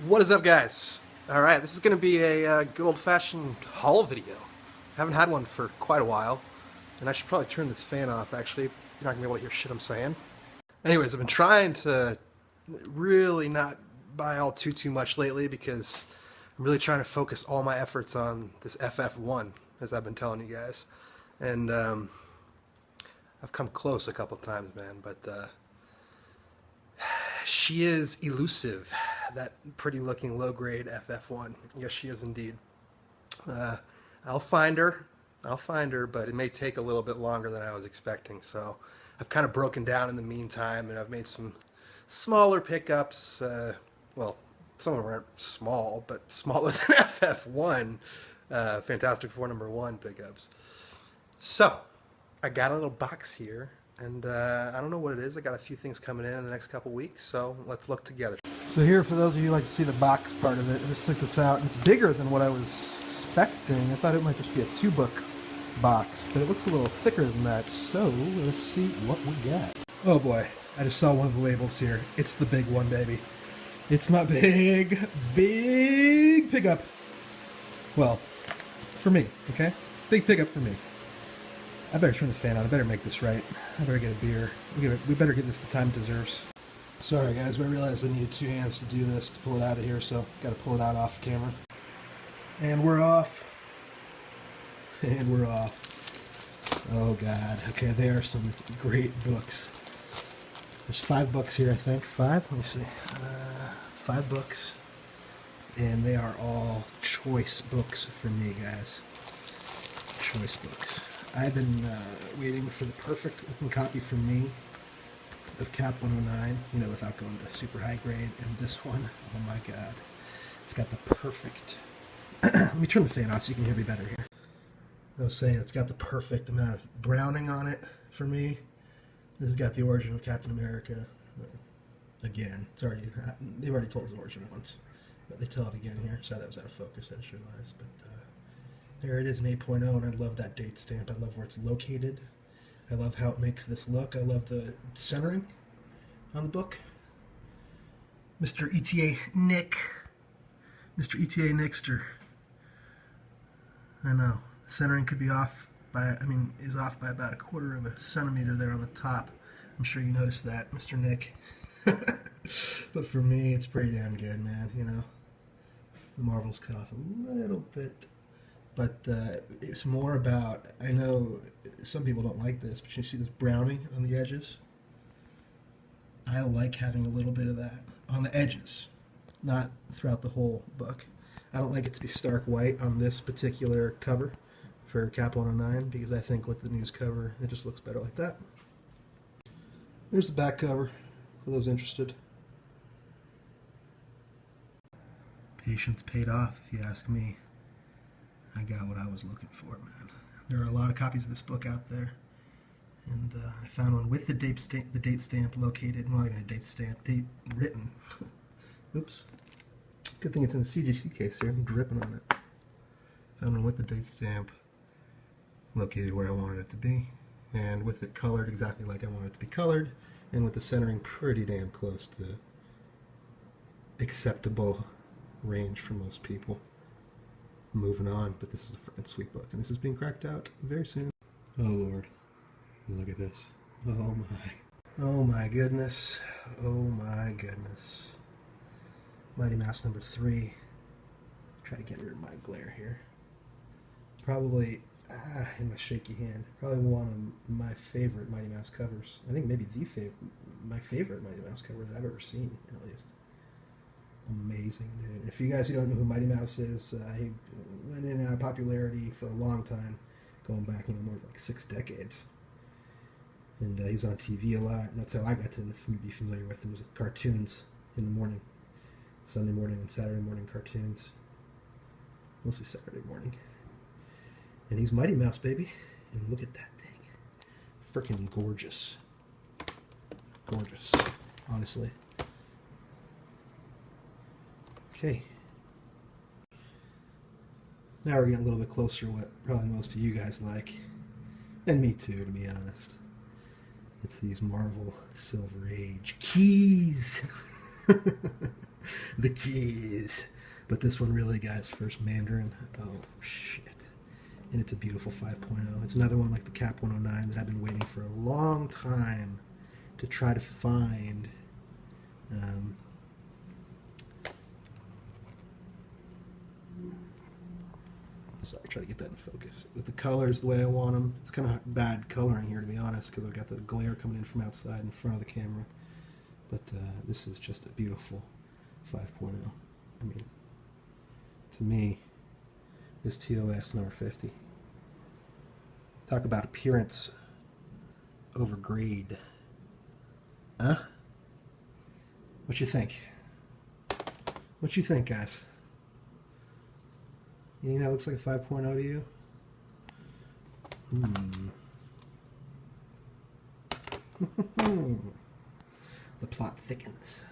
What is up, guys? Alright, this is going to be a good old-fashioned haul video. Haven't had one for quite a while, and I should probably turn this fan off, actually. You're not going to be able to hear shit I'm saying. Anyways, I've been trying to really not buy all too much lately because I'm really trying to focus all my efforts on this FF1, as I've been telling you guys. And I've come close a couple times, man, but she is elusive, that pretty looking low grade FF1. Yes, she is indeed. I'll find her, but it may take a little bit longer than I was expecting. So I've kind of broken down in the meantime, and I've made some smaller pickups. Well, some of them aren't small, but smaller than FF1, Fantastic Four #1 pickups. So I got a little box here, and I don't know what it is. I got a few things coming in the next couple weeks, so let's look together. So here, for those of you who like to see the box part of it, I just took this out, and it's bigger than what I was expecting. I thought it might just be a 2-book box, but it looks a little thicker than that. So let's see what we got. Oh boy, I just saw one of the labels here. It's the big one, baby. It's my big pickup. Well, for me, okay? Big pickup for me. I better turn the fan on. I better make this right. I better get a beer. We better give this the time it deserves. Sorry guys, but I realized I needed 2 hands to do this, to pull it out of here, so got to pull it out off camera. And we're off. And we're off. Oh god. Okay, there are some great books. There's 5 books here, I think. 5? Let me see. 5 books. And they are all choice books for me, guys. Choice books. I've been waiting for the perfect looking copy for me of Cap 109, you know, without going to super high grade. And this one, oh my god, it's got the perfect... Let me turn the fan off so you can hear me better here. I was saying it's got the perfect amount of browning on it for me. This has got the origin of Captain America. Again, it's already, they've already told us the origin once, but they tell it again here. Sorry, that was out of focus, I just realized. But there it is, an 8.0, and I love that date stamp. I love where it's located. I love how it makes this look. I love the centering on the book. Mr. ETA Nick. Mr. ETA Nickster. I know. The centering could be off by, is off by about 1/4 of a centimeter there on the top. I'm sure you noticed that, Mr. Nick. But for me, it's pretty damn good, man, you know. The Marvel's cut off a little bit. But it's more about, I know some people don't like this, but you see this browning on the edges? I like having a little bit of that on the edges, not throughout the whole book. I don't like it to be stark white on this particular cover for Cap 109, because I think with the news cover, it just looks better like that. Here's the back cover, for those interested. Patience paid off, if you ask me. I got what I was looking for, man. There are a lot of copies of this book out there, and I found one with the date stamp located. Well, not even a date stamp, date written. Oops. Good thing it's in the CGC case here. I'm dripping on it. Found one with the date stamp located where I wanted it to be, and with it colored exactly like I wanted it to be colored, and with the centering pretty damn close to acceptable range for most people. Moving on, but this is a freaking sweet book, and this is being cracked out very soon. Oh lord, look at this. Oh my goodness, oh my goodness. Mighty Mouse #3. Try to get rid of my glare here. Probably in my shaky hand, probably one of my favorite Mighty Mouse covers. I think maybe my favorite Mighty Mouse cover that I've ever seen, at least. Amazing, dude. If you guys who don't know who Mighty Mouse is, he went in and out of popularity for a long time, going back, more than like 6 decades. And he was on TV a lot, and that's how I got to be familiar with him, was with cartoons in the morning. Sunday morning and Saturday morning cartoons. Mostly Saturday morning. And he's Mighty Mouse, baby. And look at that thing. Freaking gorgeous. Gorgeous, honestly. Okay. Now we're getting a little bit closer to what probably most of you guys like. And me too, to be honest. It's these Marvel Silver Age keys. The keys. But this one really, guys, first Mandarin. Oh, shit. And it's a beautiful 5.0. It's another one like the Cap 109 that I've been waiting for a long time to try to find. Sorry, try to get that in focus. With the colors the way I want them. It's kind of bad coloring here, to be honest, because I've got the glare coming in from outside in front of the camera. But this is just a beautiful 5.0. I mean, to me, this TOS number 50. Talk about appearance over grade. Huh? What you think? What you think, guys? You think that looks like a 5.0 to you? The plot thickens.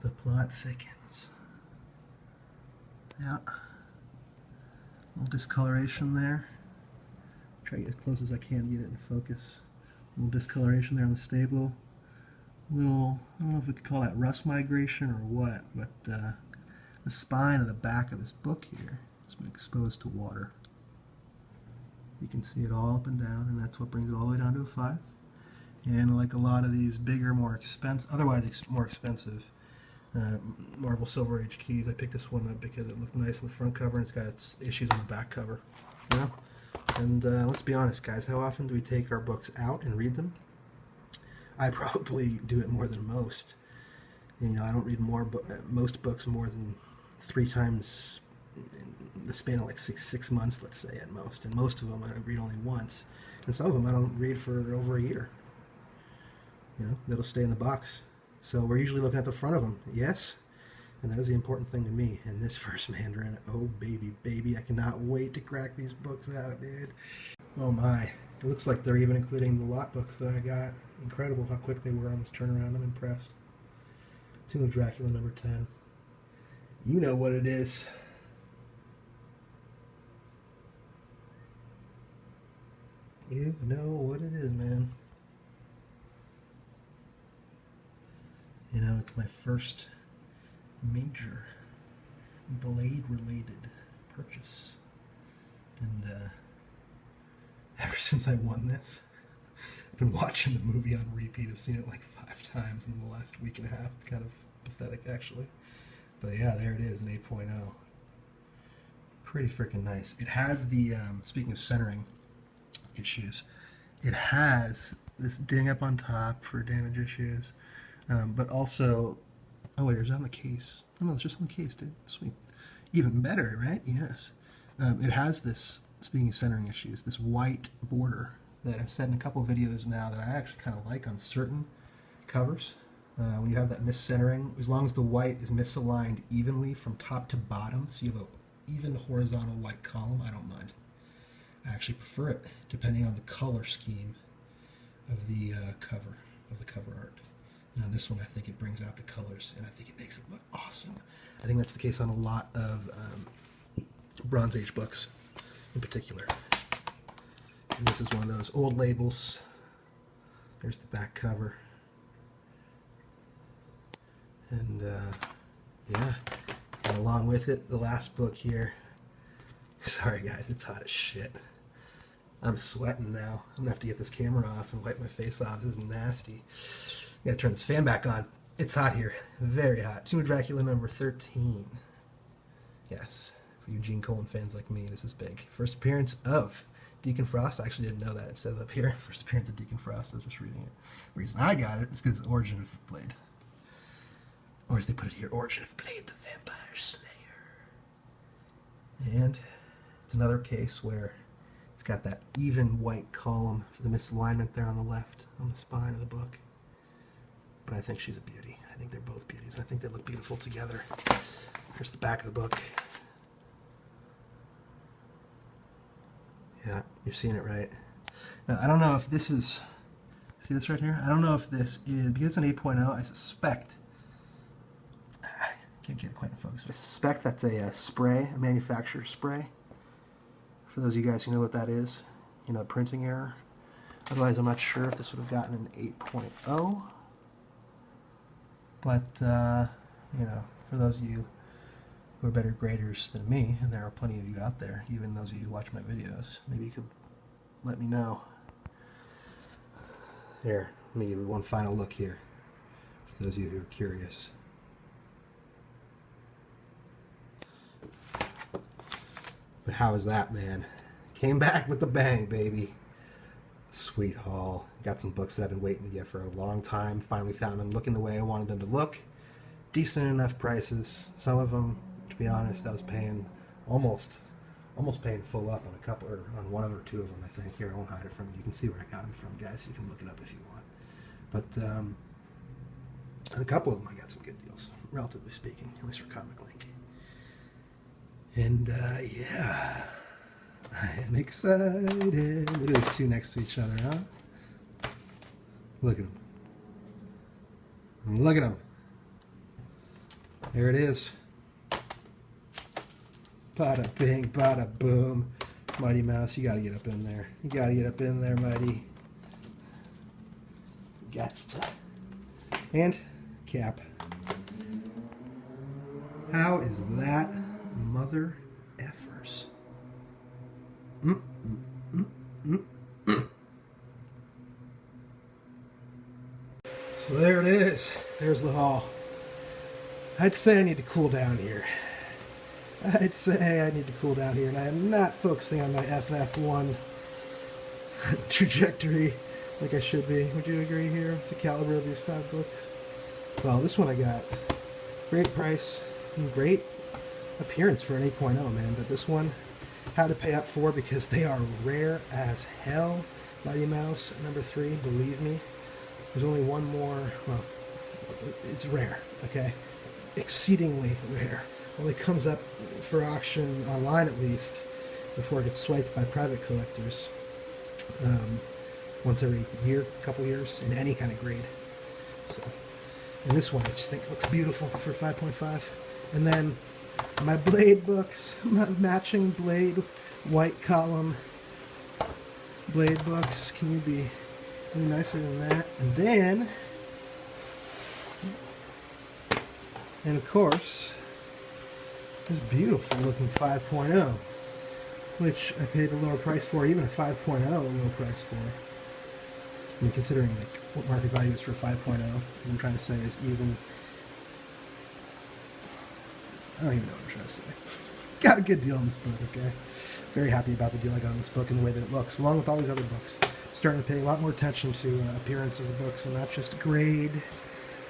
The plot thickens. Yeah. A little discoloration there. Try to get as close as I can to get it in focus. A little discoloration there on the stable. Little, I don't know if we could call that rust migration or what, but the spine of the back of this book here has been exposed to water. You can see it all up and down, and that's what brings it all the way down to a 5. And like a lot of these bigger, more expensive, otherwise more expensive Marvel Silver Age keys, I picked this one up because it looked nice on the front cover and it's got its issues on the back cover. Yeah. And let's be honest, guys, how often do we take our books out and read them? I probably do it more than most. You know, I don't read most books more than 3 times in the span of like six months, let's say, at most. And most of them I read only once. And some of them I don't read for over a year. You know, that'll stay in the box. So we're usually looking at the front of them, yes? And that is the important thing to me. And this first Mandarin, oh baby, baby, I cannot wait to crack these books out, dude. Oh my. It looks like they're even including the lot books that I got. Incredible how quick they were on this turnaround. I'm impressed. Tomb of Dracula number 10. You know what it is. You know what it is, man. You know, it's my first major Blade-related purchase. And ever since I won this, I've been watching the movie on repeat. I've seen it like 5 times in the last week and a half. It's kind of pathetic, actually. But yeah, there it is, an 8.0. Pretty freaking nice. It has the, speaking of centering issues, it has this ding up on top for damage issues, but also, oh wait, it's on the case. Oh no, it's just on the case, dude. Sweet. Even better, right? Yes. It has this, speaking of centering issues, this white border that I've said in a couple of videos now that I actually kind of like on certain covers. When you have that miscentering, as long as the white is misaligned evenly from top to bottom, so you have an even horizontal white column, I don't mind. I actually prefer it, depending on the color scheme of the cover art. And on this one, I think it brings out the colors, and I think it makes it look awesome. I think that's the case on a lot of Bronze Age books, in particular. And this is one of those old labels. There's the back cover. And yeah, and along with it, the last book here. Sorry guys, it's hot as shit. I'm sweating now. I'm gonna have to get this camera off and wipe my face off. This is nasty. I gotta turn this fan back on. It's hot here, very hot. Tomb of Dracula number 13. Yes, for you Gene Colan fans like me, this is big. First appearance of Deacon Frost. I actually didn't know that. It says up here, first appearance of Deacon Frost. I was just reading it. The reason I got it is because it's Origin of Blade. Or as they put it here, Origin of Blade, the Vampire Slayer. And it's another case where it's got that even white column for the misalignment there on the left, on the spine of the book. But I think she's a beauty. I think they're both beauties. I think they look beautiful together. Here's the back of the book. Yeah, you're seeing it right. Now, I don't know if this is... See this right here? I don't know if this is... Because it's an 8.0, I suspect... Can't get it quite in focus. I suspect that's a spray, a manufacturer's spray. For those of you guys who know what that is, you know, printing error. Otherwise, I'm not sure if this would have gotten an 8.0. But, you know, for those of you who are better graders than me, and there are plenty of you out there, even those of you who watch my videos, maybe you could let me know. Here, let me give you one final look here, for those of you who are curious. But how is that, man? Came back with the bang, baby. Sweet haul. Got some books that I've been waiting to get for a long time. Finally found them looking the way I wanted them to look. Decent enough prices. Some of them, to be honest, I was paying almost paying full up on a couple, or on one or two of them, I think. Here, I won't hide it from you. You can see where I got them from, guys. You can look it up if you want. But on a couple of them, I got some good deals, relatively speaking, at least for Comic Link. And yeah, I am excited. Look at those two next to each other, huh? Look at them. Look at them. There it is. Bada bing, bada boom. Mighty Mouse, you gotta get up in there. You gotta get up in there, Mighty. Gets to. And Cap. How is that mother effers? So there it is. There's the haul. I'd say I need to cool down here. I'd say I need to cool down here, and I am not focusing on my FF1 trajectory like I should be. Would you agree here with the caliber of these 5 books? Well, this one I got. Great price and great appearance for an 8.0, man, but this one had to pay up for because they are rare as hell. Mighty Mouse number 3, believe me. There's only one more. Well, it's rare, okay? Exceedingly rare. Only comes up for auction online, at least, before it gets swiped by private collectors once every year, couple years, in any kind of grade. So, and this one I just think looks beautiful for 5.5. And then my Blade books, my matching Blade white column Blade books. Can you be any nicer than that? And of course, this beautiful looking 5.0, which I paid a lower price for, even a 5.0 low price for. I mean, considering like what market value is for 5.0, what I'm trying to say is even. I don't even know what I'm trying to say. Got a good deal on this book, okay? Very happy about the deal I got on this book and the way that it looks, along with all these other books. Starting to pay a lot more attention to appearance of the books and not just grade.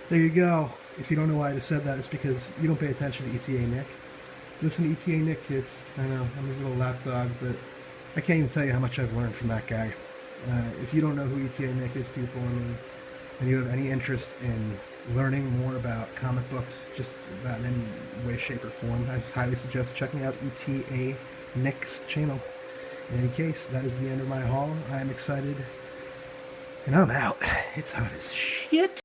There you go. If you don't know why I just said that, it's because you don't pay attention to ETA Nick. Listen to ETA Nick, kids. I know, I'm his little lapdog, but I can't even tell you how much I've learned from that guy. If you don't know who ETA Nick is, people, I mean, and you have any interest in learning more about comic books, just about in any way, shape, or form, I highly suggest checking out ETA Nick's channel. In any case, that is the end of my haul. I am excited, and I'm out. It's hot as shit.